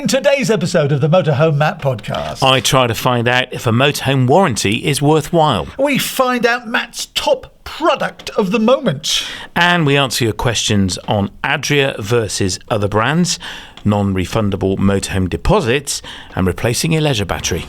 In today's episode of the Motorhome Matt Podcast, I try to find out if a motorhome warranty is worthwhile. we find out Matt's top product of the moment. And we answer your questions on Adria versus other brands, non-refundable motorhome deposits, and replacing your leisure battery.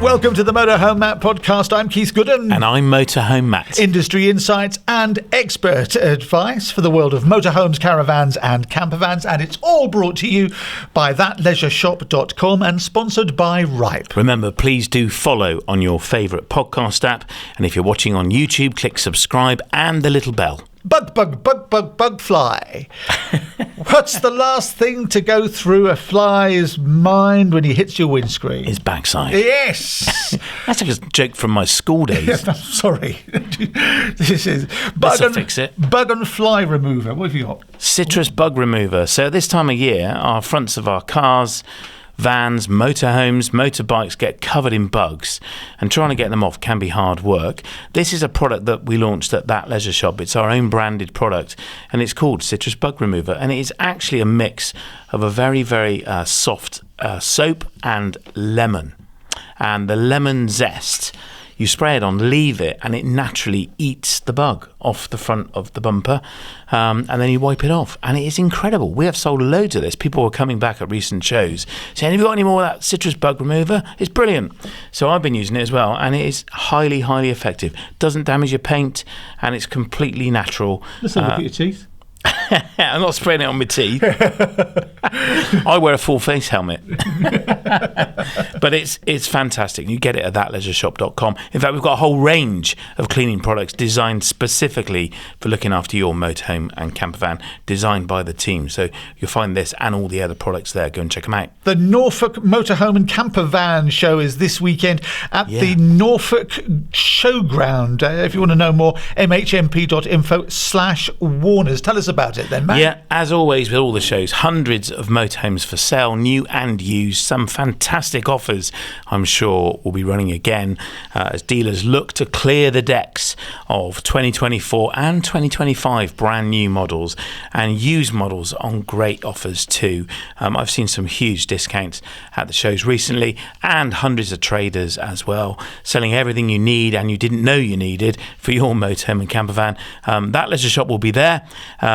Welcome to the Motorhome Matt Podcast. I'm Keith Gooden. And I'm Motorhome Matt. Industry insights and expert advice for the world of motorhomes, caravans and campervans. And it's all brought to you by thatleisureshop.com and sponsored by Ripe. Remember, please do follow on your favourite podcast app. And if you're watching on YouTube, click subscribe and the little bell. Bug fly. What's the last thing to go through a fly's mind when he hits your windscreen? His backside. Yes. That's like a joke from my school days. Yes, I'm sorry. This is Fix it. bug and fly remover. What have you got? Citrus bug remover. So this time of year, our fronts of our cars, vans, motorhomes, motorbikes get covered in bugs, and trying to get them off can be hard work. This is a product that we launched at That Leisure Shop. It's our own branded product, and it's called Citrus Bug Remover, and it is actually a mix of a very, very soft soap and lemon. And the lemon zest, you spray it on, leave it, and it naturally eats the bug off the front of the bumper, and then you wipe it off, and it is incredible. We have sold loads of this. People were coming back at recent shows saying, have you got any more of that citrus bug remover? It's brilliant. So I've been using it as well, and it is highly, highly effective. Doesn't damage your paint, and it's completely natural. Let's have a look at your teeth. I'm not spraying it on my teeth. I wear a full face helmet. But it's fantastic. You get it at thatleisureshop.com. In fact, we've got a whole range of cleaning products designed specifically for looking after your motorhome and campervan, designed by the team. So you'll find this and all the other products there. Go and check them out. The Norfolk Motorhome and Campervan show is this weekend at the Norfolk Showground. If you want to know more, mhmp.info/Warners. Tell us about it then, Matt. Yeah, as always with all the shows, hundreds of motorhomes for sale, new and used, some fantastic offers I'm sure will be running again as dealers look to clear the decks of 2024 and 2025 brand new models and used models on great offers too. I've seen some huge discounts at the shows recently, and hundreds of traders as well, selling everything you need and you didn't know you needed for your motorhome and campervan. That Leisure Shop will be there.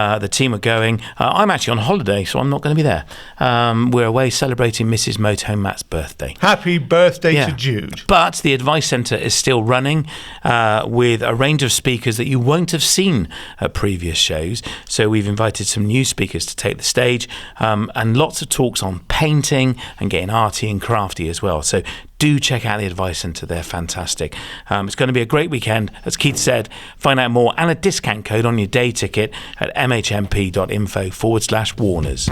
The team are going. I'm actually on holiday, so I'm not going to be there. We're away celebrating Mrs. Motorhome Matt's birthday. Happy birthday to Jude. But the Advice Centre is still running with a range of speakers that you won't have seen at previous shows. So we've invited some new speakers to take the stage, and lots of talks on painting and getting arty and crafty as well. So do check out the Advice Centre. They're fantastic. It's going to be a great weekend. As Keith said, find out more and a discount code on your day ticket at mhmp.info/Warners.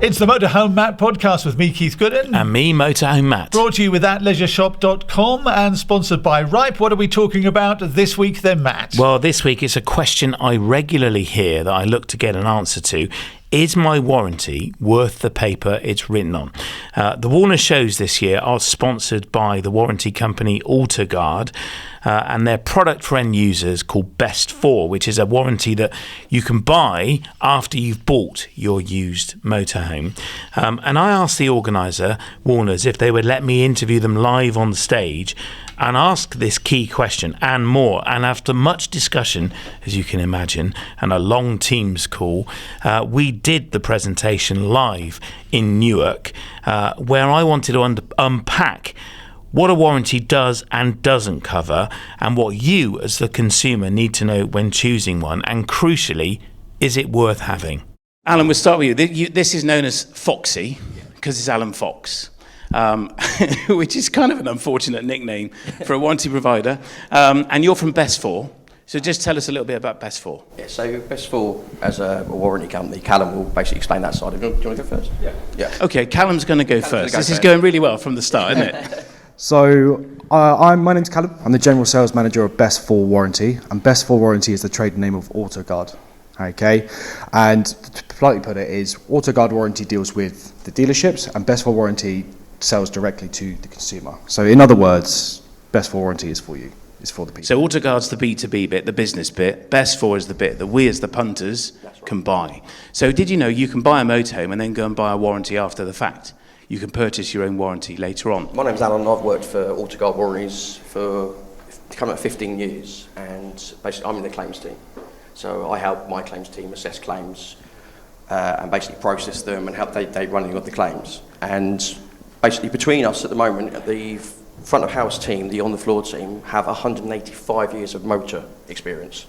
It's the Motorhome Matt Podcast with me, Keith Gooden. And me, Motorhome Matt. Brought to you with thatleisureshop.com and sponsored by Ripe. What are we talking about this week then, Matt? Well, this week it's a question I regularly hear that I look to get an answer to. Is my warranty worth the paper it's written on? The Warner shows this year are sponsored by the warranty company Autoguard, and their product for end users called Best 4, which is a warranty that you can buy after you've bought your used motorhome. And I asked the organiser, Warners, if they would let me interview them live on stage and ask this key question and more. And after much discussion, as you can imagine, and a long Teams call, we did the presentation live in Newark, where I wanted to unpack what a warranty does and doesn't cover, and what you as the consumer need to know when choosing one, and crucially, is it worth having? Alan, we'll start with you. This is known as Foxy because it's Alan Fox. Which is kind of an unfortunate nickname for a warranty provider. And you're from Best 4. So just tell us a little bit about Best 4. Yeah, so Best 4, as a warranty company, Callum will basically explain that side. Do you want to go first? Yeah. Okay, Callum's going to go first. This is going really well from the start, isn't it? So my name's Callum. I'm the General Sales Manager of Best 4 Warranty. And Best 4 Warranty is the trade name of Autoguard. Okay, and to politely put it is Autoguard Warranty deals with the dealerships, and Best 4 Warranty sells directly to the consumer. So in other words, Best 4 Warranty is for you. is for the people. So Autoguard's the B2B bit, the business bit. Best for is the bit that we as the punters can buy. So did you know you can buy a motorhome and then go and buy a warranty after the fact? You can purchase your own warranty later on. My name's Alan. I've worked for Autoguard Warranties for coming up 15 years, and basically I'm in the claims team. So I help my claims team assess claims and basically process them and help they running of the claims. And basically between us at the moment, the front of house team, the on the floor team, have 185 years of motor experience.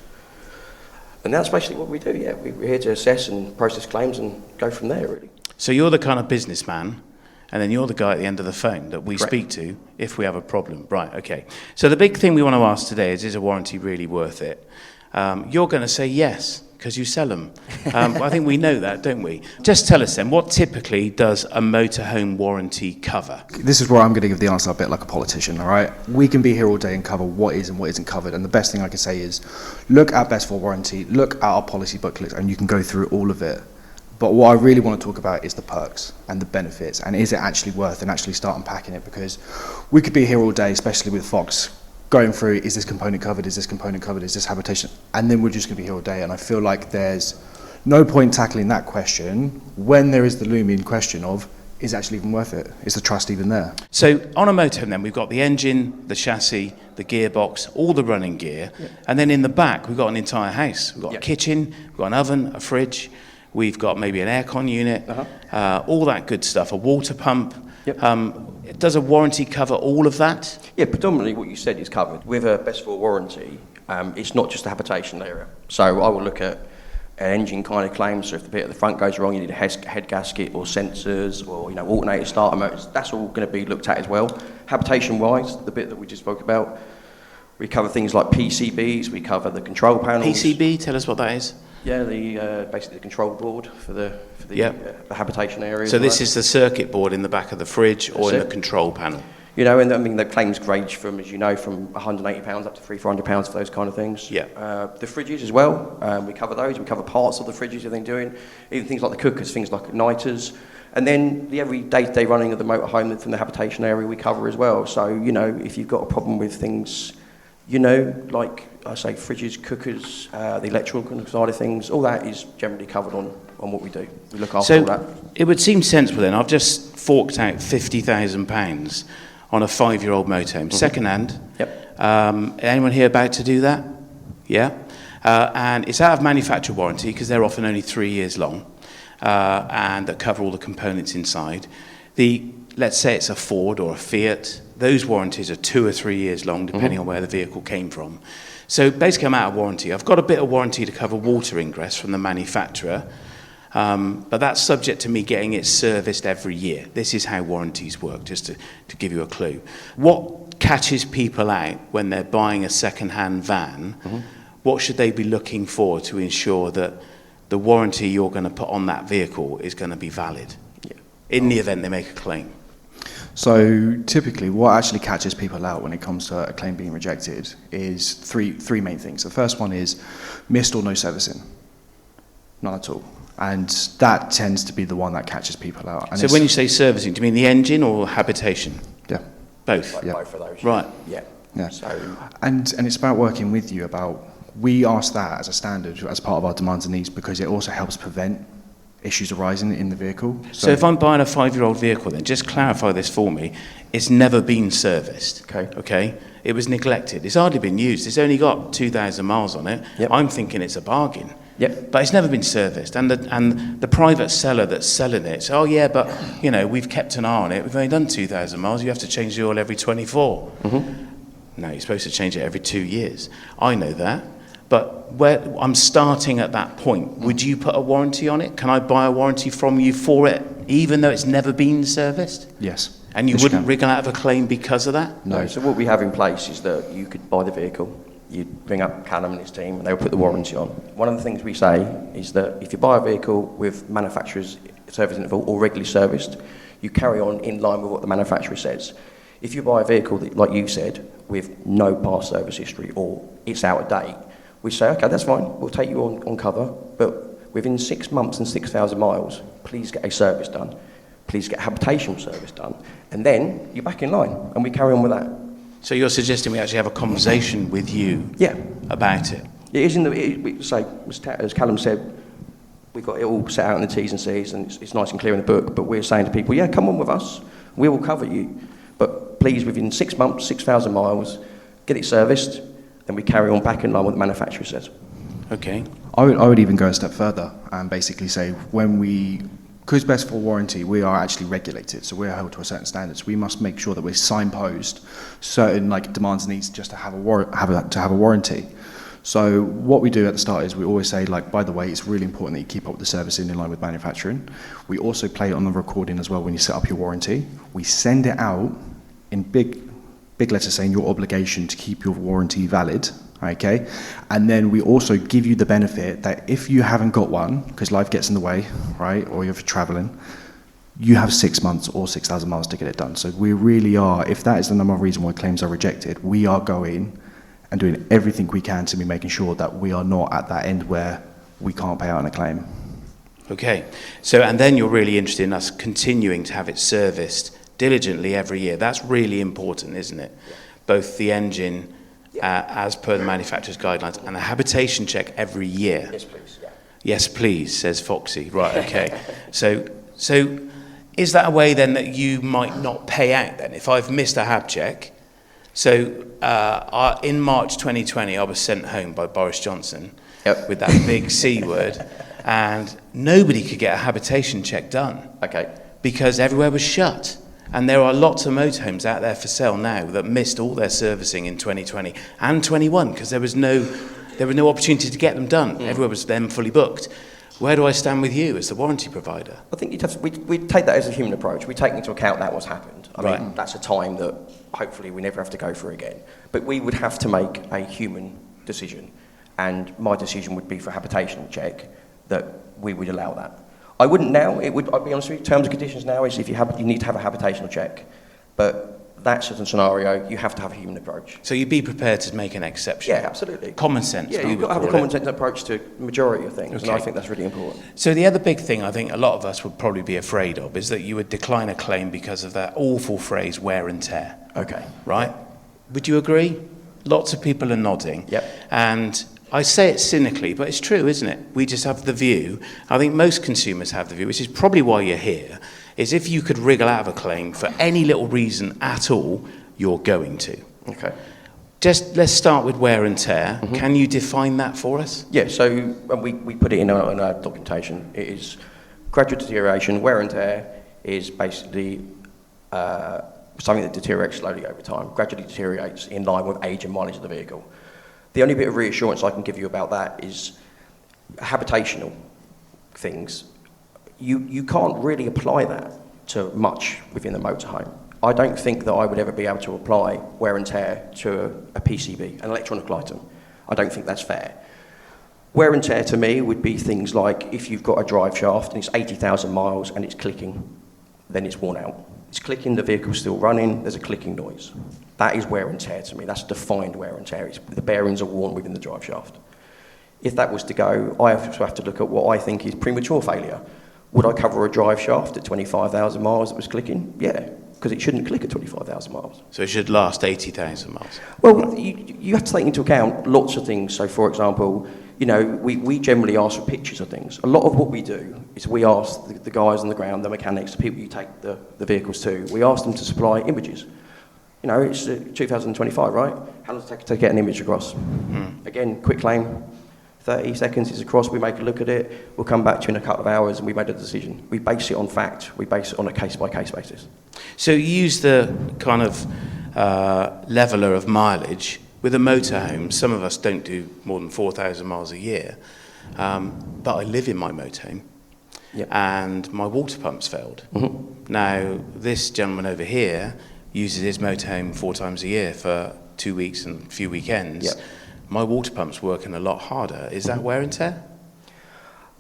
And that's basically what we do, yeah. We're here to assess and process claims and go from there, really. So you're the kind of businessman, and then you're the guy at the end of the phone that we Correct. speak to if we have a problem. Right, okay. So the big thing we want to ask today is a warranty really worth it? You're going to say yes, because you sell them. I think we know that, don't we? Just tell us then, what typically does a motorhome warranty cover? This is where I'm going to give the answer a bit like a politician, all right? We can be here all day and cover what is and what isn't covered, and the best thing I can say is look at Best for Warranty, look at our policy booklets, and you can go through all of it. But what I really want to talk about is the perks and the benefits, and is it actually worth and actually start unpacking it, because we could be here all day, especially with Fox, going through, is this component covered, is this component covered, is this habitation, and then we're just going to be here all day. And I feel like there's no point tackling that question when there is the looming question of, is it actually even worth it? Is the trust even there? So on a motorhome then, we've got the engine, the chassis, the gearbox, all the running gear, and then in the back we've got an entire house. We've got a kitchen, we've got an oven, a fridge, we've got maybe an aircon unit, all that good stuff, a water pump. Does a warranty cover all of that? Yeah, predominantly what you said is covered. With a Best for Warranty, it's not just the habitation area. So I will look at an engine kind of claim, so if the bit at the front goes wrong, you need a head gasket or sensors or alternator starter motors, that's all going to be looked at as well. Habitation-wise, the bit that we just spoke about, we cover things like PCBs, we cover the control panels. PCB, tell us what that is. Yeah, basically the control board for the habitation area. So this is the circuit board in the back of the fridge or in the control panel. And I mean the claims range from, as you know, from £180 up to £300 for those kind of things. Yeah. The fridges as well, we cover those. We cover parts of the fridges that they're doing, even things like the cookers, things like igniters, and then the every day-to-day running of the motorhome from the habitation area we cover as well. So if you've got a problem with things, like I say, fridges, cookers, the electrical side of things, all that is generally covered on what we do. We look after all that. It would seem sensible then. I've just forked out £50,000 on a 5-year-old motorhome, second-hand. Yep. Anyone here about to do that? Yeah. And it's out of manufacturer warranty because they're often only 3 years long, and that cover all the components inside. Let's say it's a Ford or a Fiat. Those warranties are 2 or 3 years long, depending on where the vehicle came from. So basically, I'm out of warranty. I've got a bit of warranty to cover water ingress from the manufacturer, but that's subject to me getting it serviced every year. This is how warranties work, just to give you a clue. What catches people out when they're buying a second-hand van? What should they be looking for to ensure that the warranty you're going to put on that vehicle is going to be valid in the event they make a claim? So typically what actually catches people out when it comes to a claim being rejected is three main things. The first one is missed or no servicing. None at all. And that tends to be the one that catches people out. And so when you say servicing, do you mean the engine or habitation? Yeah. Both? Both of those. Right. Yeah. So, and it's about working with you we ask that as a standard, as part of our demands and needs, because it also helps prevent issues arising in the vehicle. So if I'm buying a 5-year-old vehicle, then just clarify this for me. It's never been serviced. Okay. It was neglected. It's hardly been used. It's only got 2,000 miles on it. Yep. I'm thinking it's a bargain. Yep. But it's never been serviced. And the private seller that's selling it says, but we've kept an eye on it. We've only done 2,000 miles. You have to change the oil every 24. No, you're supposed to change it every 2 years. I know that. But where I'm starting at that point, would you put a warranty on it? Can I buy a warranty from you for it, even though it's never been serviced? Yes. And you wouldn't wriggle out of a claim because of that? No. So what we have in place is that you could buy the vehicle, you'd bring up Callum and his team, and they would put the warranty on. One of the things we say is that if you buy a vehicle with manufacturer's service interval or regularly serviced, you carry on in line with what the manufacturer says. If you buy a vehicle, that, like you said, with no past service history or it's out of date, we say, okay, that's fine, we'll take you on cover, but within 6 months and 6,000 miles, please get a service done. Please get a habitational service done. And then you're back in line, and we carry on with that. So you're suggesting we actually have a conversation with you about it? It is as Callum said, we've got it all set out in the T's and C's, and it's nice and clear in the book, but we're saying to people, come on with us, we will cover you, but please, within 6 months, 6,000 miles, get it serviced, then we carry on back in line with what the manufacturer says. Okay. I would even go a step further and basically say because best for warranty, we are actually regulated, so we're held to a certain standards. We must make sure that we're signpost certain demands and needs just to have a warranty. So what we do at the start is we always say, by the way, it's really important that you keep up with the servicing in line with manufacturing. We also play it on the recording as well when you set up your warranty. We send it out in big letters saying your obligation to keep your warranty valid, okay? And then we also give you the benefit that if you haven't got one, because life gets in the way, right, or you're traveling, you have 6 months or 6,000 miles to get it done. So we really are, if that is the number one reason why claims are rejected, we are going and doing everything we can to be making sure that we are not at that end where we can't pay out on a claim. Okay. So, and then you're really interested in us continuing to have it serviced diligently every year. That's really important, isn't it? Yeah. Both the engine, as per the manufacturer's guidelines, and a habitation check every year. Yes, please. Yeah. Yes, please, says Foxy. Right, okay. So is that a way then that you might not pay out then? If I've missed a hab check, so in March 2020, I was sent home by Boris Johnson with that big C word, and nobody could get a habitation check done. Okay. Because everywhere was shut. And there are lots of motorhomes out there for sale now that missed all their servicing in 2020 and 21 because there was no opportunity to get them done. Everywhere was then fully booked. Where do I stand with you as the warranty provider? I think we take that as a human approach. We take into account that what's happened. I mean, that's a time that hopefully we never have to go through again. But we would have to make a human decision. And my decision would be for a habitation check that we would allow that. I wouldn't now. I'll be honest with you, terms and conditions now is you need to have a habitational check. But that certain scenario, you have to have a human approach. So you'd be prepared to make an exception? Yeah, absolutely. Common sense. Yeah, you've got to have a common sense approach to the majority of things, and I think that's really important. So the other big thing I think a lot of us would probably be afraid of is that you would decline a claim because of that awful phrase, wear and tear. Okay. Right? Would you agree? Lots of people are nodding. Yep. And I say it cynically, but it's true, isn't it? We just have the view, I think most consumers have the view, which is probably why you're here, is if you could wriggle out of a claim for any little reason at all, you're going to. Okay. Just let's start with wear and tear. Mm-hmm. Can you define that for us? Yeah, so we put it in our documentation. It is gradual deterioration. Wear and tear is basically something that deteriorates slowly over time, gradually deteriorates in line with age and mileage of the vehicle. The only bit of reassurance I can give you about that is habitational things. You can't really apply that to much within the motorhome. I don't think that I would ever be able to apply wear and tear to a PCB, an electronic item. I don't think that's fair. Wear and tear to me would be things like if you've got a drive shaft and it's 80,000 miles and it's clicking, then it's worn out. It's clicking, the vehicle's still running, there's a clicking noise. That is wear and tear to me. That's defined wear and tear. The bearings are worn within the drive shaft. If that was to go, I have to look at what I think is premature failure. Would I cover a drive shaft at 25,000 miles that was clicking? Yeah, because it shouldn't click at 25,000 miles. So it should last 80,000 miles? Well, you have to take into account lots of things. So, for example, we generally ask for pictures of things. A lot of what we do is we ask the guys on the ground, the mechanics, the people you take the vehicles to, we ask them to supply images. It's 2025, right? How long does it take to get an image across? Again, quick claim, 30 seconds is across, we make a look at it, we'll come back to you in a couple of hours and we made a decision. We base it on fact, we base it on a case-by-case basis. So you use the kind of leveller of mileage. With a motorhome, some of us don't do more than 4,000 miles a year, but I live in my motorhome, and my water pump's failed. Mm-hmm. Now, this gentleman over here uses his motorhome 4 times a year for 2 weeks and a few weekends. Yep. My water pump's working a lot harder. Is that wear and tear?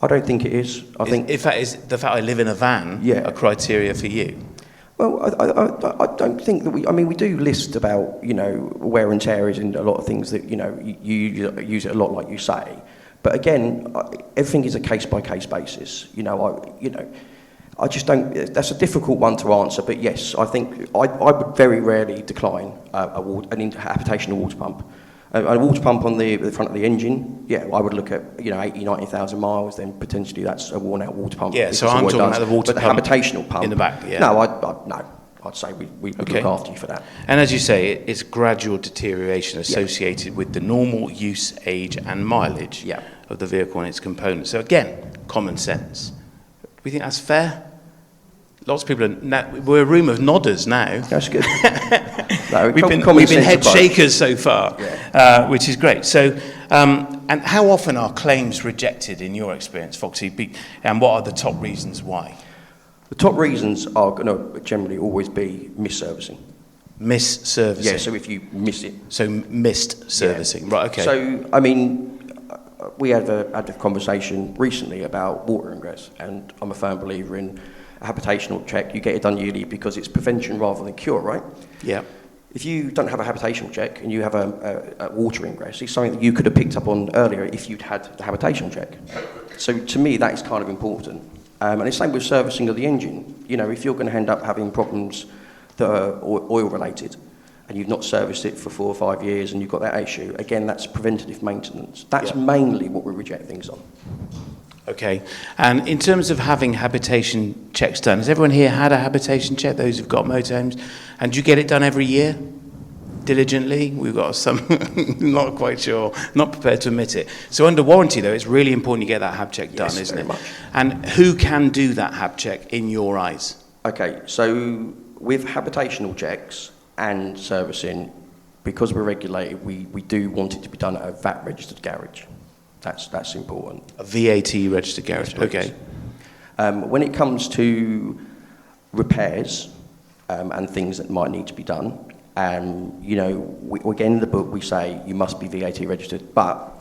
I don't think it is. I think if that is the fact I live in a van, a criteria for you? Well, I don't think that we do list about, wear and tear is in a lot of things that, you use it a lot like you say. But again, everything is a case-by-case basis. I just don't. That's a difficult one to answer, but yes, I think I would very rarely decline an habitational water pump. A water pump on the front of the engine, yeah, I would look at 80, 90,000 miles. Then potentially that's a worn-out water pump. Yeah, so I'm talking about the water pump. But the habitational pump in the back. Yeah. No, I'd say we would look after you for that. And as you say, it's gradual deterioration associated with the normal use, age, and mileage of the vehicle and its components. So again, common sense. Do we think that's fair? Lots of people we're a room of nodders now. That's good. No, we've been head shakers so far, which is great. So, and how often are claims rejected in your experience, Foxy? And what are the top reasons why? The top reasons are going to generally always be mis-servicing. Mis-servicing? Yeah, so if you miss it. So missed servicing, right, okay. So, I mean, we had a conversation recently about water ingress, and I'm a firm believer in a habitational check. You get it done yearly because it's prevention rather than cure, right? Yeah. If you don't have a habitational check and you have a water ingress, it's something that you could have picked up on earlier if you'd had the habitational check. So to me, that is kind of important. And it's the same with servicing of the engine. If you're going to end up having problems that are oil-related and you've not serviced it for 4 or 5 years and you've got that issue, again, that's preventative maintenance. That's mainly what we reject things on. Okay. And in terms of having habitation checks done, has everyone here had a habitation check, those who've got motorhomes? And do you get it done every year? Diligently? We've got some, not quite sure, not prepared to admit it. So under warranty, though, it's really important you get that hab check done, isn't it? Much. And who can do that hab check in your eyes? Okay, so with habitational checks and servicing, because we're regulated, we do want it to be done at a VAT-registered garage. That's important. A VAT registered garage, yes, okay. When it comes to repairs and things that might need to be done, again in the book we say you must be VAT registered, but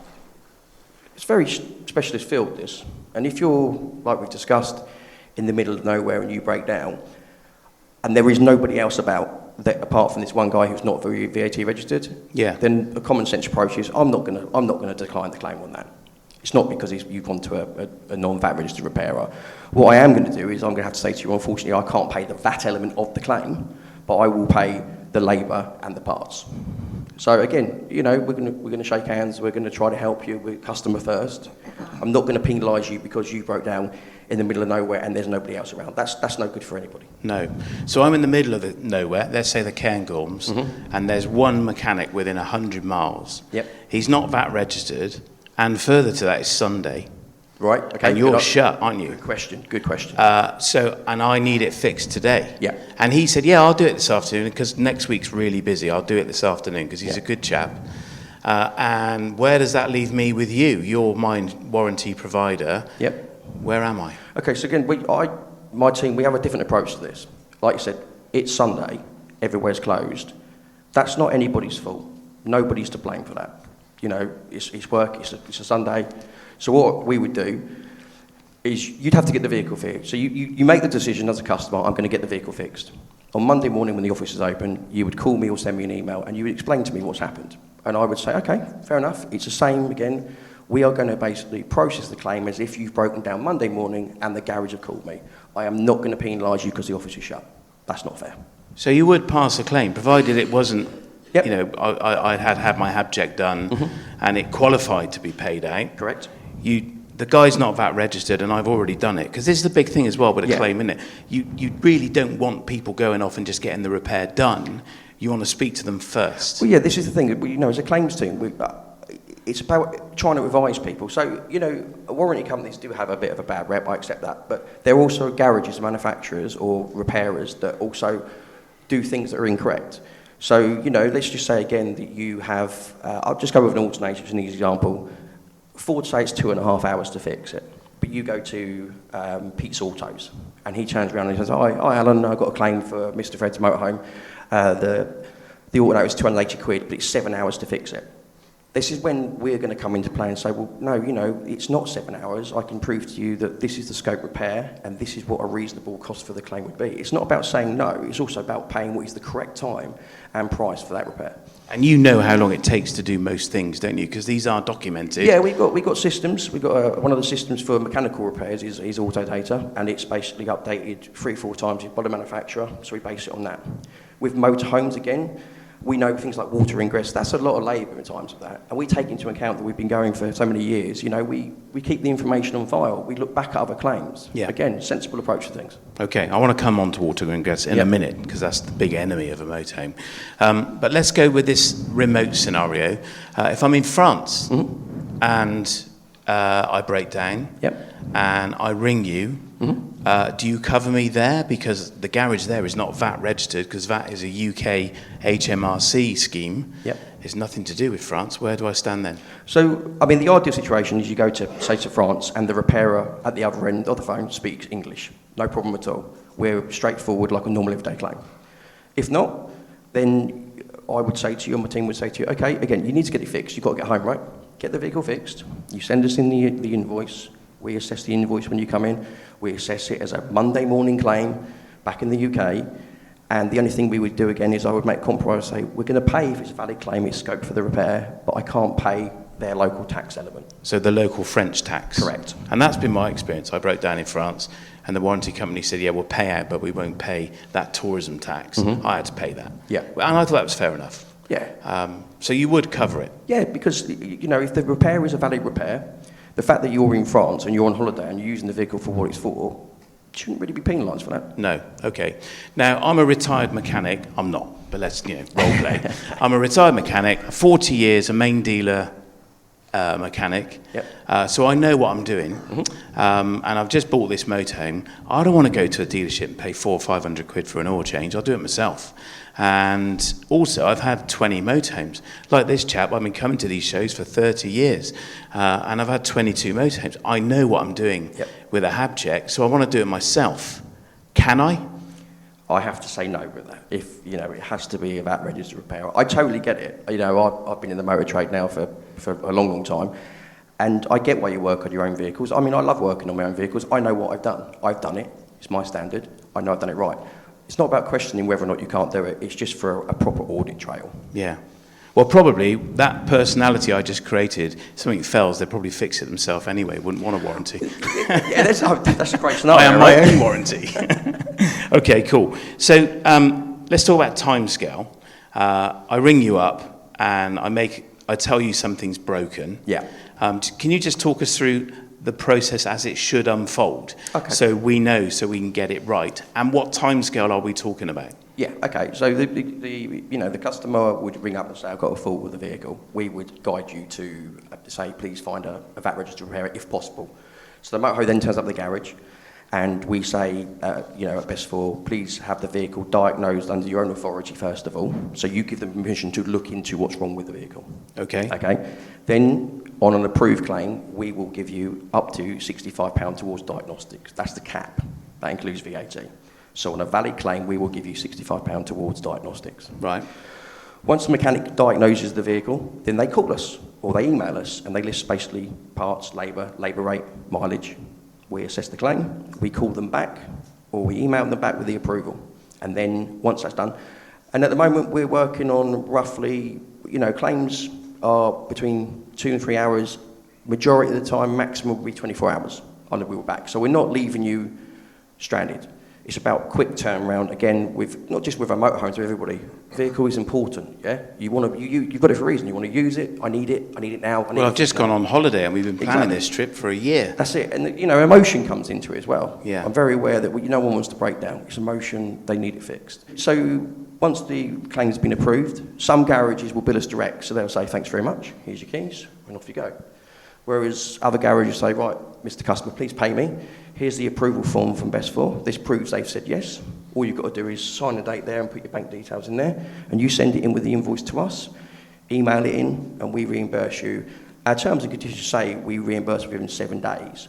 it's a very specialist field, this. And if you're, like we've discussed, in the middle of nowhere and you break down, and there is nobody else about that apart from this one guy who's not very VAT registered, then a common sense approach is I'm not going to decline the claim on that. It's not because you've gone to a non-VAT registered repairer. What I am going to do is I'm going to have to say to you, unfortunately, I can't pay the VAT element of the claim, but I will pay the labour and the parts. So again, we're going to shake hands. We're going to try to help you. We're customer first. I'm not going to penalise you because you broke down in the middle of nowhere and there's nobody else around. That's no good for anybody. No. So I'm in the middle of nowhere, let's say the Cairngorms, and there's one mechanic within 100 miles. Yep. He's not VAT registered, and further to that is Sunday. Right, okay. And you're shut, aren't you? Good question. And I need it fixed today. Yeah. And he said, I'll do it this afternoon because next week's really busy. I'll do it this afternoon because he's a good chap. And where does that leave me with you? You're my warranty provider. Yep. Where am I? Okay, so again, my team, we have a different approach to this. Like you said, it's Sunday, everywhere's closed. That's not anybody's fault. Nobody's to blame for that. It's work, it's a Sunday. So what we would do is you'd have to get the vehicle fixed. So you make the decision as a customer, I'm going to get the vehicle fixed. On Monday morning when the office is open, you would call me or send me an email and you would explain to me what's happened. And I would say, okay, fair enough, it's the same again. We are going to basically process the claim as if you've broken down Monday morning and the garage have called me. I am not going to penalise you because the office is shut. That's not fair. So you would pass a claim, provided it wasn't, Yep. I had my hab check done and it qualified to be paid out. Correct. The guy's not VAT registered and I've already done it. Because this is the big thing as well with a claim, isn't it? You really don't want people going off and just getting the repair done. You want to speak to them first. Well, this is the thing. As a claims team, it's about trying to advise people. So, warranty companies do have a bit of a bad rep, I accept that. But they're also garages, manufacturers or repairers that also do things that are incorrect. So, let's just say again that you have, I'll just go with an alternator as an example. Ford say it's 2.5 hours to fix it. But you go to Pete's Autos and he turns around and says, hi Alan, I've got a claim for Mr. Fred's motorhome. The alternator is 280 quid, but it's 7 hours to fix it. This is when we're going to come into play and say, well, no, it's not 7 hours. I can prove to you that this is the scope repair and this is what a reasonable cost for the claim would be. It's not about saying no. It's also about paying what is the correct time and price for that repair. And you know how long it takes to do most things, don't you? Because these are documented. Yeah, we got systems. We got one of the systems for mechanical repairs is Autodata, and it's basically updated 3-4 times by the manufacturer. So we base it on that. With motorhomes again, we know things like water ingress. That's a lot of labour in times of that, and we take into account that we've been going for so many years. We keep the information on file. We look back at other claims. Yeah. Again, sensible approach to things. Okay, I want to come on to water ingress in a minute, because that's the big enemy of a motorhome. But let's go with this remote scenario. If I'm in France and I break down and I ring you, do you cover me there? Because the garage there is not VAT registered, because VAT is a UK HMRC scheme. It's nothing to do with France. Where do I stand then? So, I mean, the ideal situation is you go to, say, to France, and the repairer at the other end of the phone speaks English. No problem at all. We're straightforward like a normal everyday claim. If not, then I would say to you, and my team would say to you, okay, again, you need to get it fixed. You've got to get home, right? Get the vehicle fixed. You send us in the invoice. We assess the invoice when you come in. We assess it as a Monday morning claim back in the UK. And the only thing we would do again is I would make compromise, say, we're going to pay if it's a valid claim, it's scope for the repair, but I can't pay their local tax element. So the local French tax? Correct. And that's been my experience. I broke down in France, and the warranty company said, yeah, we'll pay out, but we won't pay that tourism tax. I had to pay that. Yeah. And I thought that was fair enough. Yeah. So you would cover it? Yeah, because, if the repair is a valid repair, the fact that you're in France and you're on holiday and you're using the vehicle for what it's for, you shouldn't really be penalised for that. No, okay. Now, I'm a retired mechanic. I'm not, but let's, role play. I'm a retired mechanic, 40 years, a main dealer mechanic. So I know what I'm doing. And I've just bought this motorhome. I don't want to go to a dealership and pay 400 or 500 quid for an oil change. I'll do it myself. And also, I've had 20 motorhomes. Like this chap, I've been coming to these shows for 30 years, and I've had 22 motorhomes. I know what I'm doing with a hab check, so I want to do it myself. Can I? I have to say no with that. If, it has to be a VAT registered repair. I totally get it. I've been in the motor trade now for a long, long time, and I get why you work on your own vehicles. I mean, I love working on my own vehicles. I know what I've done. I've done it. It's my standard. I know I've done it right. It's not about questioning whether or not you can't do it. It's just for a proper audit trail. Yeah. Well, probably that personality I just created, if something fails, they'd probably fix it themselves anyway. Wouldn't want a warranty. Yeah, that's a great scenario. I am my own warranty. Okay, cool. So let's talk about timescale. I ring you up and I tell you something's broken. Yeah. Can you just talk us through the process as it should unfold, so we know, so we can get it right? And what timescale are we talking about? Yeah, okay. So the customer would ring up and say, I've got a fault with the vehicle. We would guide you to say, please find a VAT registered repairer if possible. So the motorhome then turns up at the garage, and we say, at best for, please have the vehicle diagnosed under your own authority first of all. So you give them permission to look into what's wrong with the vehicle. Okay. Okay. Then, on an approved claim, we will give you up to £65 towards diagnostics. That's the cap. That includes VAT. So on a valid claim, we will give you £65 towards diagnostics. Right. Once the mechanic diagnoses the vehicle, then they call us or they email us, and they list basically parts, labour rate, mileage. We assess the claim, we call them back, or we email them back with the approval. And then once that's done, and at the moment we're working on roughly, claims are between 2 and 3 hours. Majority of the time, maximum will be 24 hours on the wheel back. So we're not leaving you stranded. It's about quick turnaround, again, with not just with our motorhomes, with everybody. Vehicle is important, yeah? You've got it for a reason. You want to use it, I need it now. Well, I've just gone on holiday and we've been planning this trip for a year. That's it, and emotion comes into it as well. Yeah. I'm very aware that no one wants to break down. It's emotion, they need it fixed. So once the claim's been approved, some garages will bill us direct, so they'll say, thanks very much, here's your keys, and off you go. Whereas other garages say, right, Mr. Customer, please pay me. Here's the approval form from Best For. This proves they've said yes. All you've got to do is sign the date there and put your bank details in there, and you send it in with the invoice to us, email it in, and we reimburse you. Our terms and conditions say we reimburse within 7 days.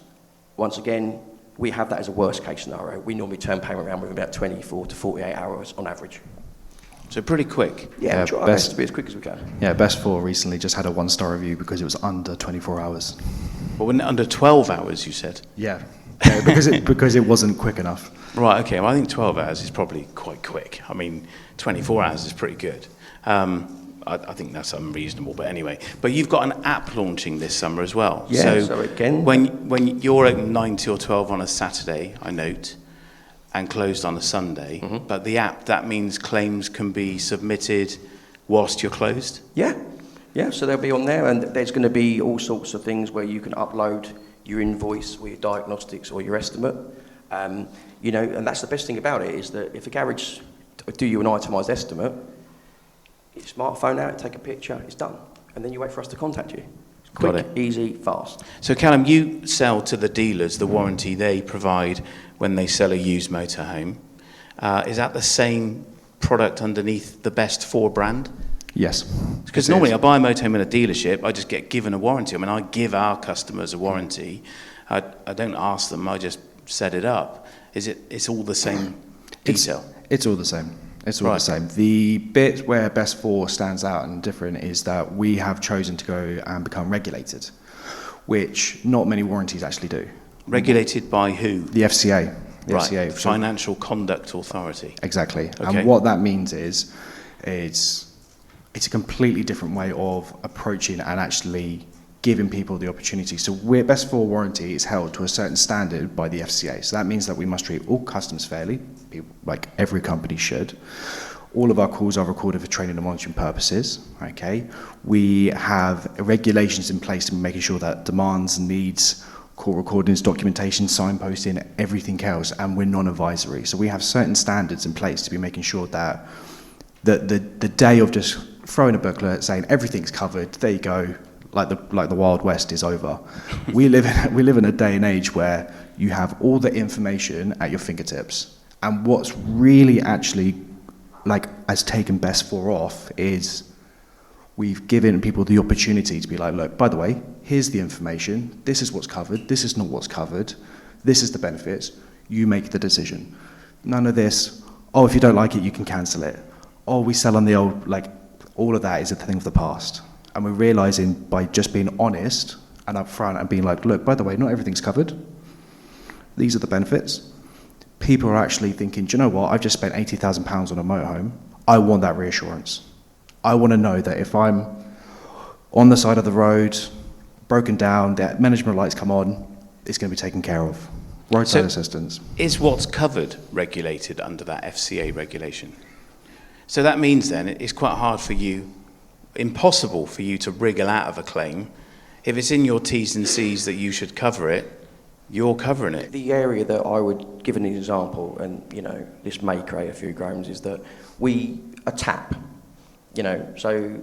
Once again, we have that as a worst case scenario. We normally turn payment around within about 24 to 48 hours on average. So pretty quick. Yeah, Yeah, we'll try our best to be as quick as we can. Yeah, Best 4 recently just had a 1-star review because it was under 24 hours. But when under 12 hours, you said? Yeah, because it wasn't quick enough. Right, okay. Well, I think 12 hours is probably quite quick. I mean, 24 hours is pretty good. I think that's unreasonable, but anyway. But you've got an app launching this summer as well. Yeah, so again... When you're open 9 till 12 on a Saturday, I note, and closed on a Sunday, but the app, that means claims can be submitted whilst you're closed? Yeah, so they'll be on there, and there's going to be all sorts of things where you can upload your invoice or your diagnostics or your estimate. And that's the best thing about it, is that if a garage do you an itemised estimate, your smartphone out, take a picture, it's done. And then you wait for us to contact you. It's quick, easy, fast. So Callum, you sell to the dealers the warranty they provide when they sell a used motorhome. Is that the same product underneath the Best 4 brand? Yes. Because normally I buy a motorhome in a dealership, I just get given a warranty. I mean, I give our customers a warranty. I don't ask them, I just set it up. It's all the same detail? It's all the same. It's all the same. The bit where Best 4 stands out and different is that we have chosen to go and become regulated, which not many warranties actually do. Regulated by who? The FCA. The Right, FCA. Financial Conduct Authority. Exactly. Okay. And what that means is it's a completely different way of approaching and actually giving people the opportunity. So Best 4 warranty is held to a certain standard by the FCA. So that means that we must treat all customers fairly, like every company should. All of our calls are recorded for training and monitoring purposes. Okay, we have regulations in place to making sure that demands, needs, call recordings, documentation, signposting, everything else, and we're non-advisory. So we have certain standards in place to be making sure that the day of just throwing a booklet saying everything's covered, there you go, like the Wild West is over. we live in a day and age where you have all the information at your fingertips. And what's really actually has taken Best 4 off is we've given people the opportunity to be like, look, by the way, here's the information. This is what's covered. This is not what's covered. This is the benefits. You make the decision. None of this, oh, if you don't like it, you can cancel it. Oh, we sell on the old, all of that is a thing of the past. And we're realising by just being honest and upfront and being like, look, by the way, not everything's covered. These are the benefits. People are actually thinking, do you know what? I've just spent £80,000 on a motorhome. I want that reassurance. I want to know that if I'm on the side of the road, broken down, the management lights come on, it's going to be taken care of. Roadside assistance. Is what's covered regulated under that FCA regulation? So that means then it's quite hard for you, impossible for you to wriggle out of a claim. If it's in your T's and C's that you should cover it, you're covering it. The area that I would give an example, and this may create a few groans, is that a tap, so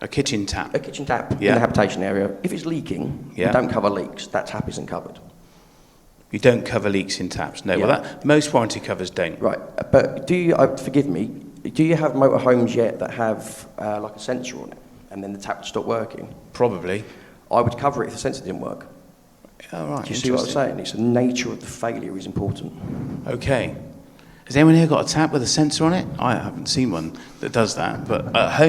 a kitchen tap. A kitchen tap in the habitation area. If it's leaking, we don't cover leaks. That tap isn't covered. You don't cover leaks in taps. No. Yeah. Well, most warranty covers don't. Right, but do you? Forgive me. Do you have motorhomes yet that have a sensor on it, and then the tap would stop working? Probably. I would cover it if the sensor didn't work. Oh, right. Do you see what I'm saying? It's the nature of the failure is important. Okay. Has anyone here got a tap with a sensor on it? I haven't seen one that does that, but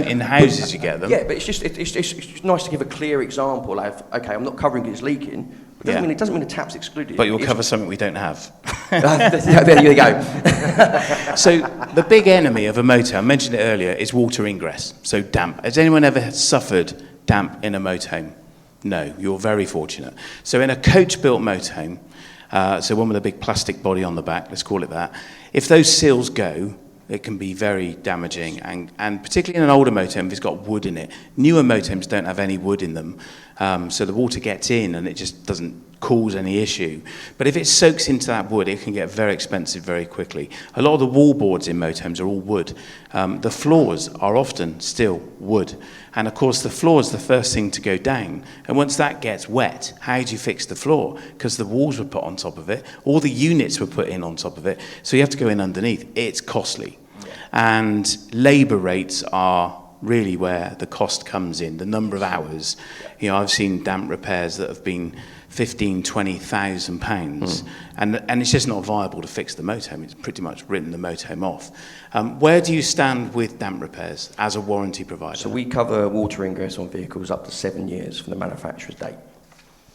in houses you get them. Yeah, but it's just nice to give a clear example of, okay, I'm not covering it, it's leaking. It doesn't mean the tap's excluded. But you'll cover something we don't have. There you go. So the big enemy of a motor, I mentioned it earlier, is water ingress, so damp. Has anyone ever suffered damp in a motorhome? No, you're very fortunate. So in a coach-built motorhome, so one with a big plastic body on the back, let's call it that, if those seals go, it can be very damaging, and particularly in an older motorhome if it's got wood in it. Newer motorhomes don't have any wood in them, so the water gets in and it just doesn't cause any issue. But if it soaks into that wood, it can get very expensive very quickly. A lot of the wall boards in motorhomes are all wood. The floors are often still wood. And of course the floor is the first thing to go down. And once that gets wet, how do you fix the floor? Because the walls were put on top of it, all the units were put in on top of it, so you have to go in underneath. It's costly. And labour rates are really where the cost comes in, the number of hours. You know, I've seen damp repairs that have been £15,000-20,000, and it's just not viable to fix the motorhome. It's pretty much written the motorhome off. Where do you stand with damp repairs as a warranty provider? So we cover water ingress on vehicles up to 7 years from the manufacturer's date.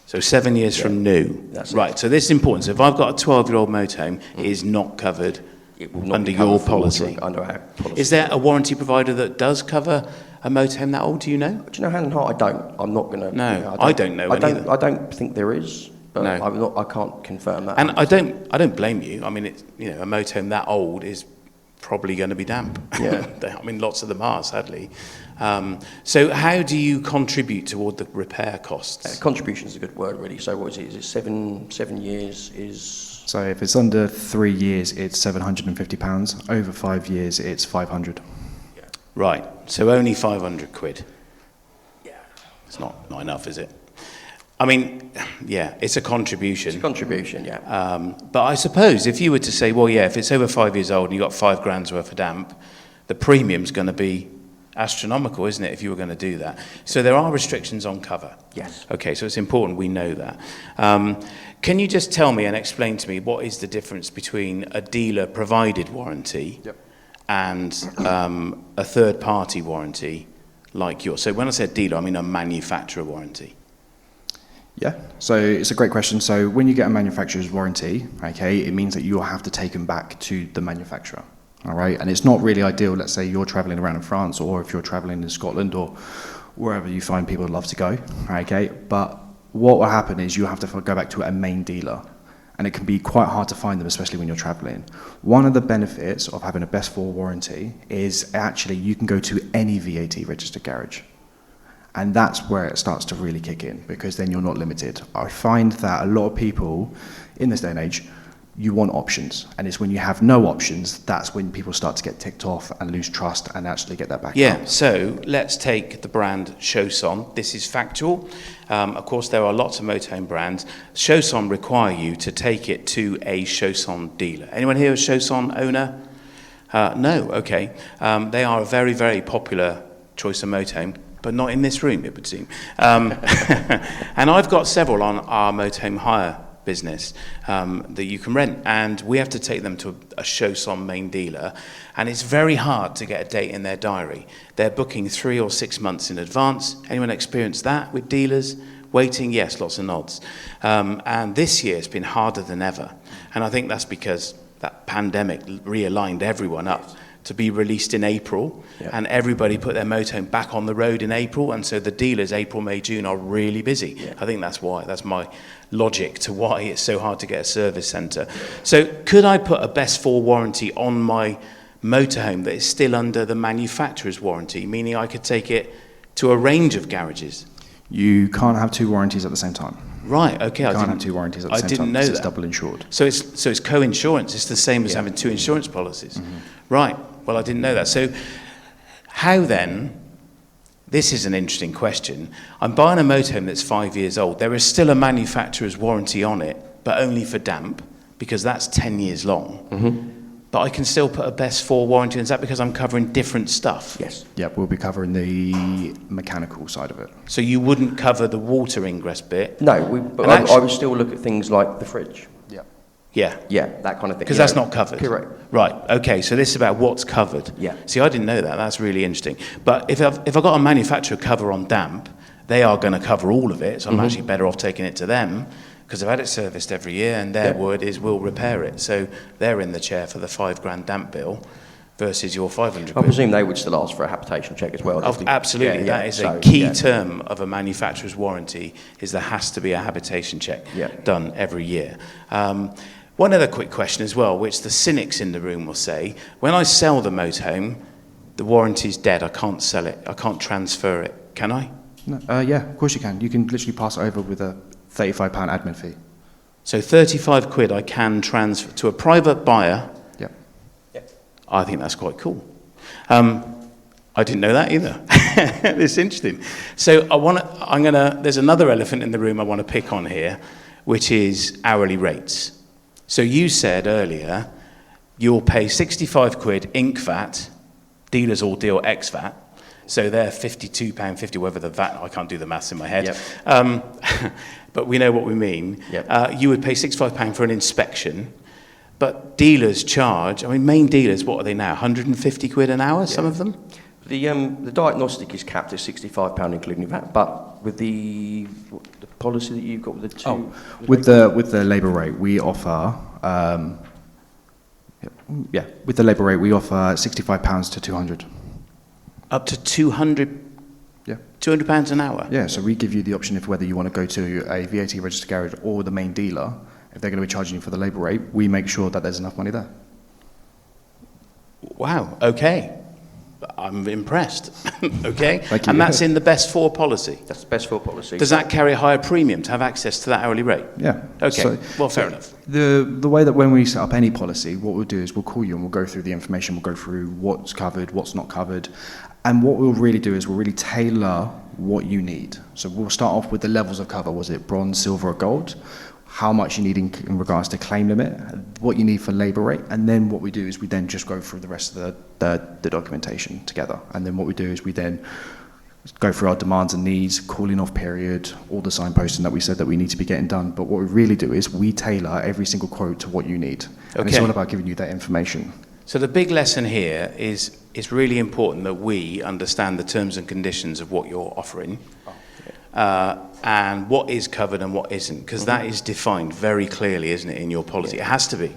So 7 years from new. That's right, so this is important. So if I've got a 12-year-old motorhome, it is not covered It will not under be covered your for policy. under our policy. Is there a warranty provider that does cover a motorhome that old? Do you know? Do you know, hand on heart, I don't. I'm not going to. No, I don't know either. I don't think there is, but No. I can't confirm that. And I don't blame you. I mean, it's, you know, a motorhome that old is probably going to be damp. Yeah. I mean, lots of them are, sadly. So how do you contribute toward the repair costs? Contribution is a good word, really. So what is it? Is it 7 years? So if it's under 3 years, it's £750. Over 5 years, it's 500. Right. So only 500 quid. Yeah. It's not enough, is it? I mean, yeah, it's a contribution. It's a contribution, yeah. But I suppose if you were to say, well, yeah, if it's over 5 years old and you got £5,000 worth of damp, the premium's going to be astronomical, isn't it, if you were going to do that? So there are restrictions on cover. Yes. Okay, so it's important we know that. Can you just tell me and explain to me what is the difference between a dealer-provided warranty and a third-party warranty like yours? So when I said dealer, I mean a manufacturer warranty. Yeah, so it's a great question. So when you get a manufacturer's warranty, okay, it means that you'll have to take them back to the manufacturer, all right? And it's not really ideal, let's say you're traveling around in France, or if you're traveling in Scotland, or wherever you find people love to go, okay? But what will happen is you have to go back to a main dealer, and it can be quite hard to find them, especially when you're traveling. One of the benefits of having a best for warranty is actually you can go to any VAT registered garage. And that's where it starts to really kick in, because then you're not limited. I find that a lot of people in this day and age, you want options. And it's when you have no options, that's when people start to get ticked off and lose trust and actually get that back. Yeah, so let's take the brand Chausson. This is factual. Of course, there are lots of motorhome brands. Chausson require you to take it to a Chausson dealer. Anyone here a Chausson owner? No, okay. They are a very, very popular choice of motorhome, but not in this room, it would seem. And I've got several on our motorhome hire business that you can rent, and we have to take them to a Chausson main dealer, and it's very hard to get a date in their diary. They're booking 3 or 6 months in advance. Anyone experienced that with dealers? Waiting? Yes, lots of nods. And this year it's been harder than ever, and I think that's because that pandemic realigned everyone up to be released in April, and everybody put their motorhome back on the road in April, and so the dealers April, May, June are really busy. I think that's why. That's my logic to why it's so hard to get a service centre. So could I put a best for warranty on my motorhome that is still under the manufacturer's warranty, meaning I could take it to a range of garages? You can't have 2 warranties at the same time. Right, okay. You can't have 2 warranties at the same time. I didn't know that. It's double insured. So it's co-insurance. It's the same as having 2 insurance policies. Right. Well, I didn't know that. So how then, this is an interesting question. I'm buying a motorhome that's 5 years old. There is still a manufacturer's warranty on it, but only for damp, because that's 10 years long. But I can still put a best for warranty. Is that because I'm covering different stuff? Yes. Yep, we'll be covering the mechanical side of it. So you wouldn't cover the water ingress bit? No, but I would still look at things like the fridge. Yeah. Yeah, that kind of thing. Because that's not covered. Correct. Right. Okay. So this is about what's covered. Yeah. See, I didn't know that. That's really interesting. But if I've got a manufacturer cover on damp, they are going to cover all of it. So I'm actually better off taking it to them, because I've had it serviced every year, and their word is we'll repair it. So they're in the chair for the £5,000 damp bill versus your 500 I quid. presume they would still ask for a habitation check as well. Absolutely. That is a key term of a manufacturer's warranty, is there has to be a habitation check done every year. One other quick question as well, which the cynics in the room will say, when I sell the motorhome, the warranty's dead, I can't sell it, I can't transfer it, can I? No, yeah, of course you can. You can literally pass it over with a £35 admin fee. So 35 quid I can transfer to a private buyer. Yep. I think that's quite cool. I didn't know that either. It's interesting. So there's another elephant in the room I want to pick on here, which is hourly rates. So you said earlier, you'll pay 65 quid Inc VAT, dealers all deal X VAT, So they're £52.50, whether the VAT, I can't do the maths in my head. Yep. But we know what we mean. Yep. You would pay £65 for an inspection, but dealers charge, main dealers, what are they now, 150 quid an hour, some of them? The diagnostic is capped at £65 including VAT, but with the policy that you've got with the two... With the labour rate, we offer... with the labour rate, we offer £65 to 200. Up to 200? Yeah. £200 an hour? Yeah, so we give you the option of whether you want to go to a VAT registered garage or the main dealer. If they're going to be charging you for the labour rate, we make sure that there's enough money there. Wow, okay. I'm impressed. Okay? Thank you. And that's in the best four policy? That's the best for policy. Does that carry a higher premium to have access to that hourly rate? Yeah. Okay, So, well, fair enough. The way that when we set up any policy, what we'll do is we'll call you and we'll go through the information, we'll go through what's covered, what's not covered, and what we'll really do is we'll really tailor what you need. So we'll start off with the levels of cover. Was it bronze, silver, or gold? How much you need in regards to claim limit, what you need for labour rate, and then what we do is we then just go through the rest of the documentation together. And then what we do is we then go through our demands and needs, cooling off period, all the signposting that we said that we need to be getting done. But what we really do is we tailor every single quote to what you need. And it's all about giving you that information. So the big lesson here is it's really important that we understand the terms and conditions of what you're offering. And what is covered and what isn't, because that is defined very clearly, isn't it, in your policy? It has to be.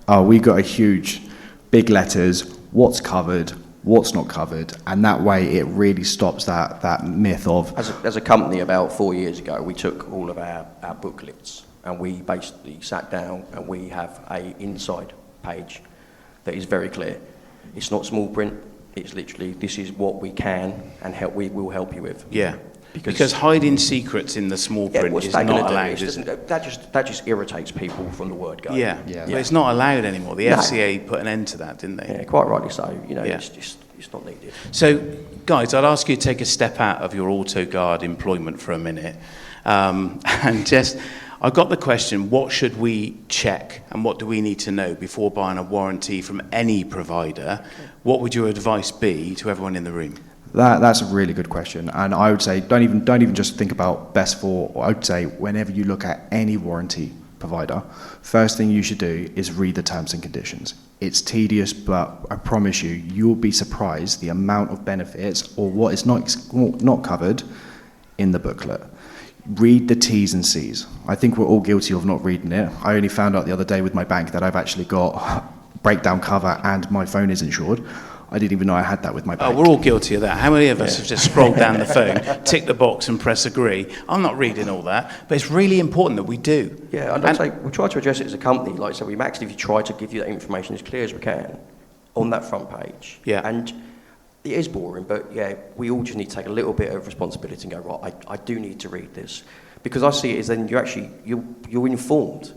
We got a huge, big letters, what's covered, what's not covered, and that way it really stops that myth of... As a company about 4 years ago, we took all of our booklets and we basically sat down and we have a inside page that is very clear. It's not small print, it's literally, this is what we can and we will help you with. Yeah. Because hiding secrets in the small print is not allowed, isn't it? That just irritates people from the word go. Yeah. But it's not allowed anymore. The FCA put an end to that, didn't they? Yeah, quite rightly so. It's not needed. So, guys, I'd ask you to take a step out of your Autoguard employment for a minute. And just, I've got the question, what should we check and what do we need to know before buying a warranty from any provider? What would your advice be to everyone in the room? That's a really good question, and I would say don't even just think about best for. I would say whenever you look at any warranty provider, first thing you should do is read the terms and conditions. It's tedious, but I promise you'll be surprised the amount of benefits or what is not covered in the booklet. Read the T's and C's. I think we're all guilty of not reading it. I only found out the other day with my bank that I've actually got breakdown cover and my phone is insured. I didn't even know I had that with my bank. Oh, we're all guilty of that. How many of us have just scrolled down the phone, tick the box and press agree? I'm not reading all that, but it's really important that we do. Yeah, I'd say we try to address it as a company. Like I said, we actively try to give you that information as clear as we can on that front page. Yeah. And it is boring, but yeah, we all just need to take a little bit of responsibility and go, right, I do need to read this. Because I see it as then you're informed.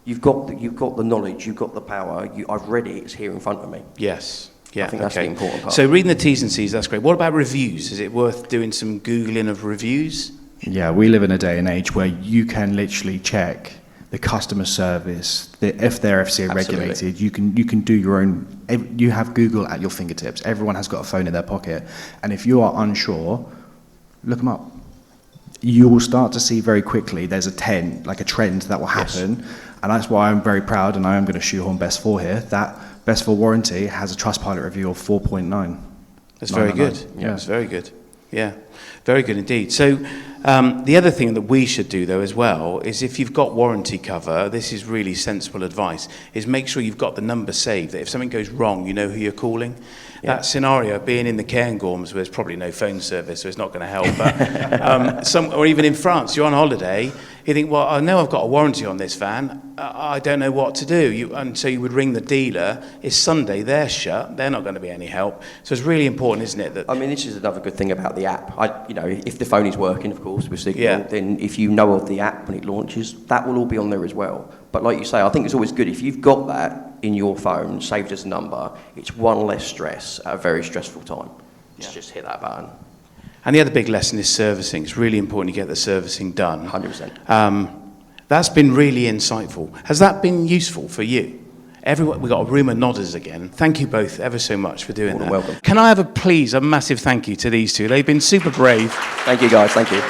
You've got the knowledge, you've got the power, I've read it, it's here in front of me. Yes. Yeah, I think that's the important part. So reading the T's and C's, that's great. What about reviews? Is it worth doing some Googling of reviews? Yeah, we live in a day and age where you can literally check the customer service, if they're FCA regulated, you can do your own. You have Google at your fingertips. Everyone has got a phone in their pocket, and if you are unsure, look them up. You will start to see very quickly there's a trend that will happen, and that's why I'm very proud, and I am going to shoehorn Best 4 here, that Best 4 Warranty has a Trustpilot review of 4.9. That's very good. Yeah, it's very good. Yeah, very good indeed. So the other thing that we should do, though, as well, is if you've got warranty cover, this is really sensible advice, is make sure you've got the number saved, that if something goes wrong, you know who you're calling. Yeah. That scenario, being in the Cairngorms, where there's probably no phone service, so it's not going to help, but or even in France, you're on holiday, you think, well, I know I've got a warranty on this van, I don't know what to do. And so you would ring the dealer. It's Sunday, they're shut, they're not going to be any help. So it's really important, isn't it? That this is another good thing about the app. If the phone is working, of course, with Signal, then if you know of the app when it launches, that will all be on there as well. But like you say, I think it's always good if you've got that in your phone, saved as a number, it's one less stress at a very stressful time. Just hit that button. And the other big lesson is servicing. It's really important you get the servicing done. 100%. That's been really insightful. Has that been useful for you? Everyone, we got a room of nodders again. Thank you both ever so much for doing that. Welcome. Can I have a massive thank you to these two? They've been super brave. Thank you, guys. Thank you.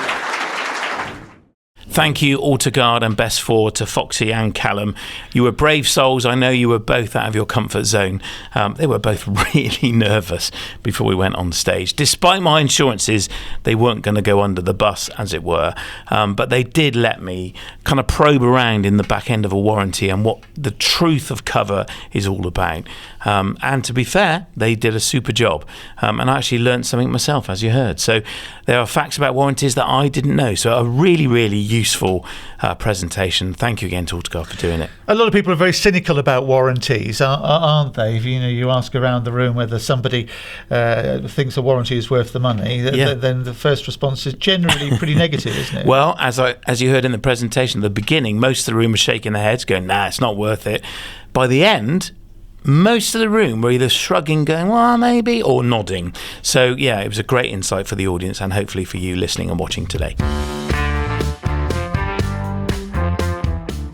Thank you, Autoguard and Best For, to Foxy and Callum. You were brave souls. I know you were both out of your comfort zone. They were both really nervous before we went on stage. Despite my insurances, they weren't going to go under the bus, as it were. But they did let me kind of probe around in the back end of a warranty and what the truth of cover is all about. And to be fair, they did a super job. And I actually learned something myself, as you heard. So there are facts about warranties that I didn't know. So a really, really useful presentation. Thank you again to Autoguard for doing it. A lot of people are very cynical about warranties, aren't they? If, you ask around the room whether somebody thinks a warranty is worth the money, then the first response is generally pretty negative, isn't it? Well, as you heard in the presentation at the beginning, most of the room was shaking their heads, going, "Nah, it's not worth it." By the end, most of the room were either shrugging, going, "Well, maybe," or nodding. So, yeah, it was a great insight for the audience and hopefully for you listening and watching today.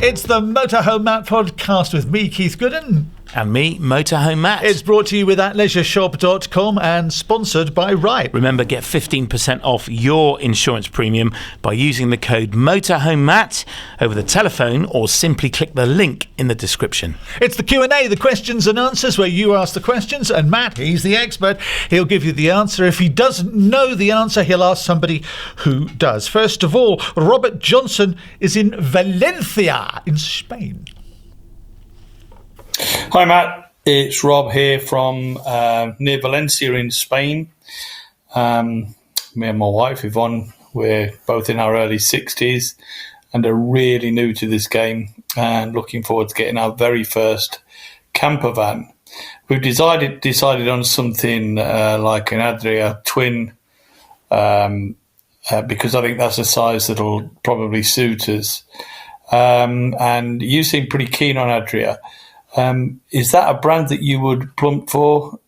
It's the Motorhome Matt Podcast with me, Keith Gooden. And me, Motorhome Matt. It's brought to you with thatleisureshop.com and sponsored by Right. Remember, get 15% off your insurance premium by using the code MotorhomeMatt over the telephone or simply click the link in the description. It's the Q&A, the questions and answers, where you ask the questions and Matt, he's the expert. He'll give you the answer. If he doesn't know the answer, he'll ask somebody who does. First of all, Robert Johnson is in Valencia in Spain. Hi Matt, it's Rob here from near Valencia in Spain. Me and my wife Yvonne, we're both in our early 60s and are really new to this game and looking forward to getting our very first campervan. We've decided on something like an Adria twin because I think that's a size that'll probably suit us. And you seem pretty keen on Adria. Is that a brand that you would plump for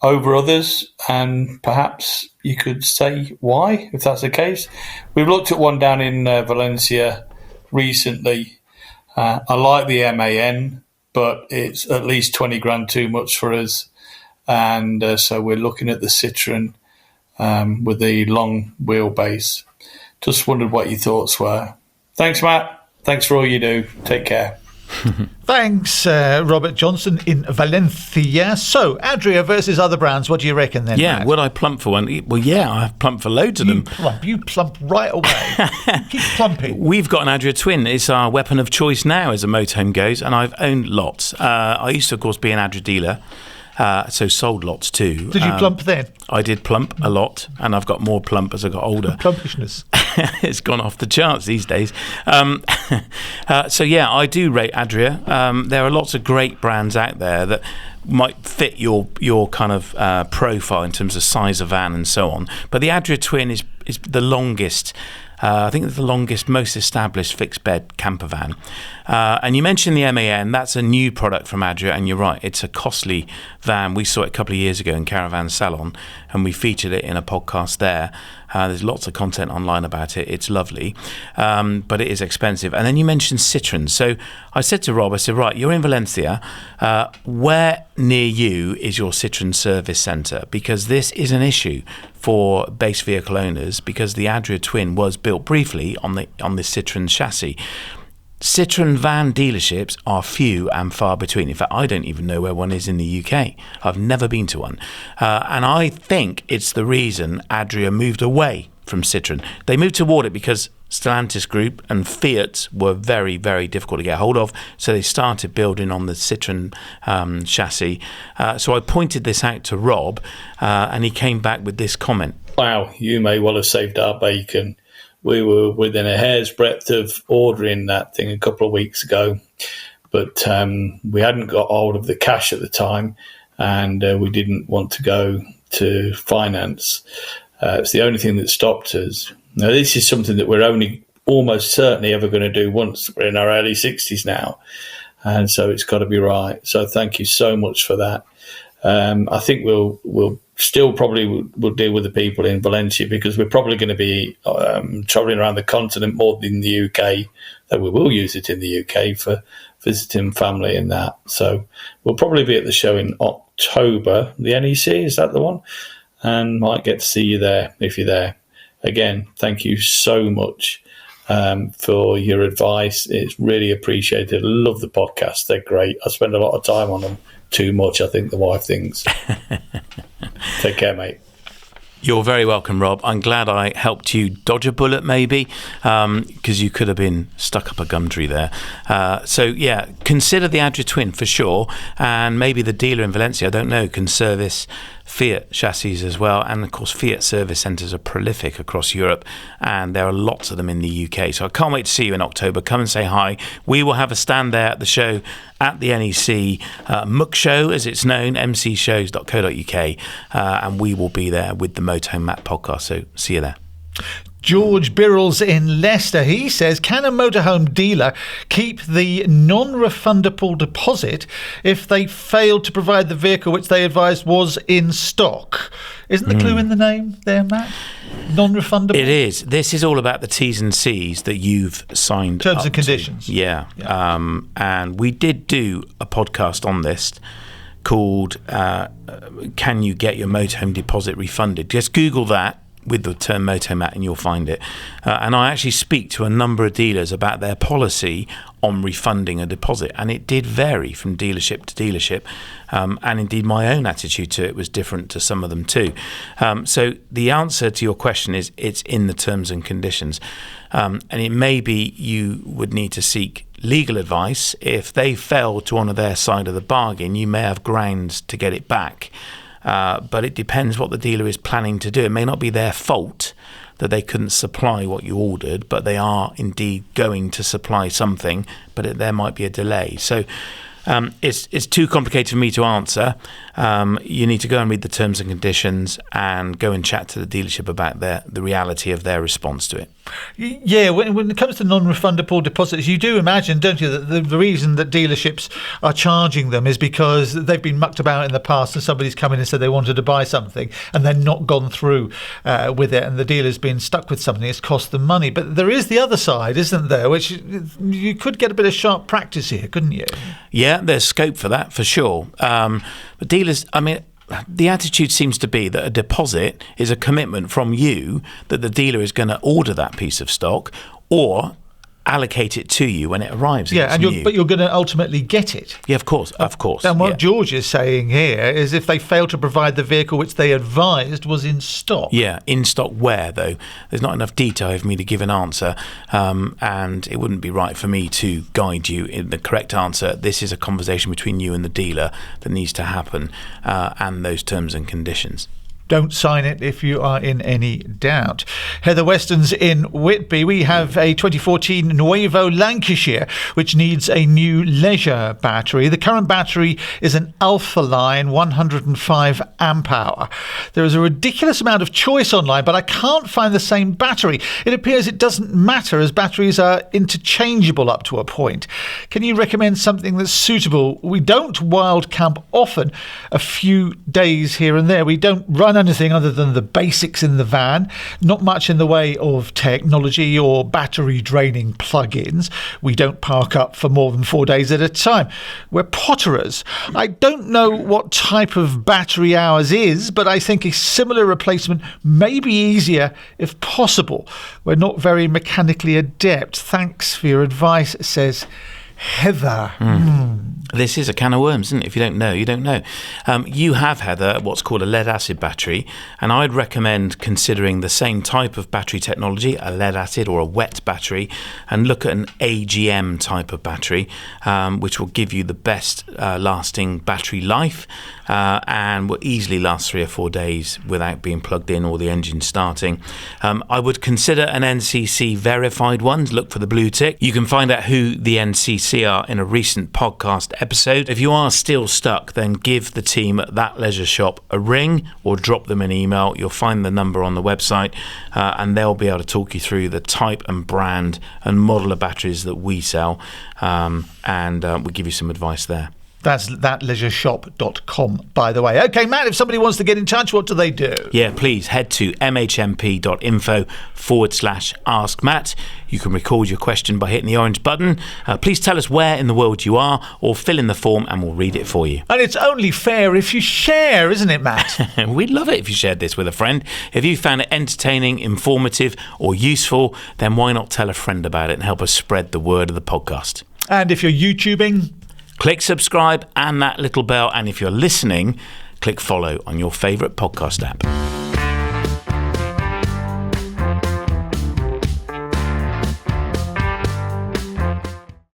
over others? And perhaps you could say why, if that's the case. We've looked at one down in Valencia recently. I like the MAN, but it's at least 20 grand too much for us. And so we're looking at the Citroen with the long wheelbase. Just wondered what your thoughts were. Thanks, Matt. Thanks for all you do. Take care. Thanks, Robert Johnson in Valencia. So, Adria versus other brands, what do you reckon then, Yeah, Matt? would I plump for one? Well, yeah, I've plumped for loads of them. You plump right away. Keep plumping. We've got an Adria Twin. It's our weapon of choice now as a motorhome goes, and I've owned lots. I used to, of course, be an Adria dealer, so sold lots too. Did you plump then? I did plump a lot, and I've got more plump as I got older. Plumpishness. It's gone off the charts these days. So yeah, I do rate Adria. There are lots of great brands out there that might fit your kind of profile in terms of size of van and so on. But the Adria Twin is the longest. I think it's the longest, most established fixed bed camper van. And you mentioned the MAN. That's a new product from Adria, and you're right, it's a costly van. We saw it a couple of years ago in Caravan Salon, and we featured it in a podcast there. There's lots of content online about it. It's lovely, but it is expensive. And then you mentioned Citroen. So I said to Rob, I said, right, you're in Valencia. Where near you is your Citroen service centre? Because this is an issue for base vehicle owners, because the Adria Twin was built briefly on the Citroen chassis. Citroen van dealerships are few and far between. In fact, I don't even know where one is in the UK. I've never been to one. And I think it's the reason Adria moved away from Citroen. They moved toward it because Stellantis Group and Fiat were very, very difficult to get hold of. So they started building on the Citroen chassis. So I pointed this out to Rob, and he came back with this comment. Wow, you may well have saved our bacon. We were within a hair's breadth of ordering that thing a couple of weeks ago, but we hadn't got hold of the cash at the time, and we didn't want to go to finance. It's the only thing that stopped us. Now, this is something that we're only almost certainly ever going to do once. We're in our early 60s now, and so it's got to be right. So thank you so much for that. I think we'll still probably will deal with the people in Valencia, because we're probably going to be travelling around the continent more than the UK, though we will use it in the UK for visiting family and that. So we'll probably be at the show in October. The NEC, is that the one? And might get to see you there if you're there. Again, thank you so much for your advice. It's really appreciated. I love the podcast. They're great. I spend a lot of time on them. Too much, I think the wife thinks. Take care, mate. You're very welcome, Rob. I'm glad I helped you dodge a bullet, maybe, because you could have been stuck up a gum tree there. So, yeah, consider the Adria Twin for sure, and maybe the dealer in Valencia, I don't know, can service Fiat chassis as well. And, of course, Fiat service centres are prolific across Europe, and there are lots of them in the UK. So I can't wait to see you in October. Come and say hi. We will have a stand there at the show at the NEC Muck Show, as it's known, mcshows.co.uk, and we will be there with the Motorhome Matt Podcast. So see you there. George Birrells in Leicester, he says, can a motorhome dealer keep the non-refundable deposit if they failed to provide the vehicle which they advised was in stock? Isn't the clue in the name there, Matt? Non-refundable? It is. This is all about the T's and C's that you've signed Terms up and conditions. to. Yeah. And we did do a podcast on this called Can You Get Your Motorhome Deposit Refunded? Just Google that with the term Motorhome Matt and you'll find it. And I actually speak to a number of dealers about their policy on refunding a deposit, and it did vary from dealership to dealership, and indeed my own attitude to it was different to some of them too. So the answer to your question is it's in the terms and conditions, and it may be you would need to seek legal advice. If they fail to honour their side of the bargain, you may have grounds to get it back. But it depends what the dealer is planning to do. It may not be their fault that they couldn't supply what you ordered, but they are indeed going to supply something, but there might be a delay. So it's too complicated for me to answer. You need to go and read the terms and conditions and go and chat to the dealership about the reality of their response to it. Yeah, when it comes to non-refundable deposits, you do imagine, don't you, that the reason that dealerships are charging them is because they've been mucked about in the past and somebody's come in and said they wanted to buy something and they're not gone through with it, and the dealer's been stuck with something. It's cost them money. But there is the other side, isn't there, which you could get a bit of sharp practice here, couldn't you? Yeah, there's scope for that, for sure. But dealers, I mean, the attitude seems to be that a deposit is a commitment from you that the dealer is going to order that piece of stock or allocate it to you when it arrives. Yeah, but you're going to ultimately get it. Yeah, of course. And what George is saying here is if they fail to provide the vehicle which they advised was in stock. Yeah, in stock where, though? There's not enough detail for me to give an answer, and it wouldn't be right for me to guide you in the correct answer. This is a conversation between you and the dealer that needs to happen, and those terms and conditions. Don't sign it if you are in any doubt. Heather Weston's in Whitby. We have a 2014 Nuevo Lancashire, which needs a new leisure battery. The current battery is an Alpha Line 105 amp hour. There is a ridiculous amount of choice online, but I can't find the same battery. It appears it doesn't matter as batteries are interchangeable up to a point. Can you recommend something that's suitable? We don't wild camp often, a few days here and there. We don't run anything other than the basics in the van, not much in the way of technology or battery draining plug-ins. We don't park up for more than 4 days at a time. We're potterers. I don't know what type of battery hours is, but I think a similar replacement may be easier if possible. We're not very mechanically adept. Thanks for your advice, says Heather. This is a can of worms, isn't it? If you don't know, you don't know. You have, Heather, what's called a lead-acid battery, and I'd recommend considering the same type of battery technology, a lead-acid or a wet battery, and look at an AGM type of battery, which will give you the best lasting battery life and will easily last 3 or 4 days without being plugged in or the engine starting. I would consider an NCC verified one. Look for the blue tick. You can find out who the NCC are in a recent podcast episode. If you are still stuck, then give the team at that leisure shop a ring or drop them an email. You'll find the number on the website, and they'll be able to talk you through the type and brand and model of batteries that we sell, and we'll give you some advice there. That's thatleisureshop.com, by the way. Okay, Matt, if somebody wants to get in touch, what do they do? Yeah, please head to mhmp.info/Ask Matt. You can record your question by hitting the orange button. Please tell us where in the world you are, or fill in the form and we'll read it for you. And it's only fair if you share, isn't it, Matt? We'd love it if you shared this with a friend. If you found it entertaining, informative or useful, then why not tell a friend about it and help us spread the word of the podcast. And if you're YouTubing, click subscribe and that little bell. And if you're listening, click follow on your favourite podcast app.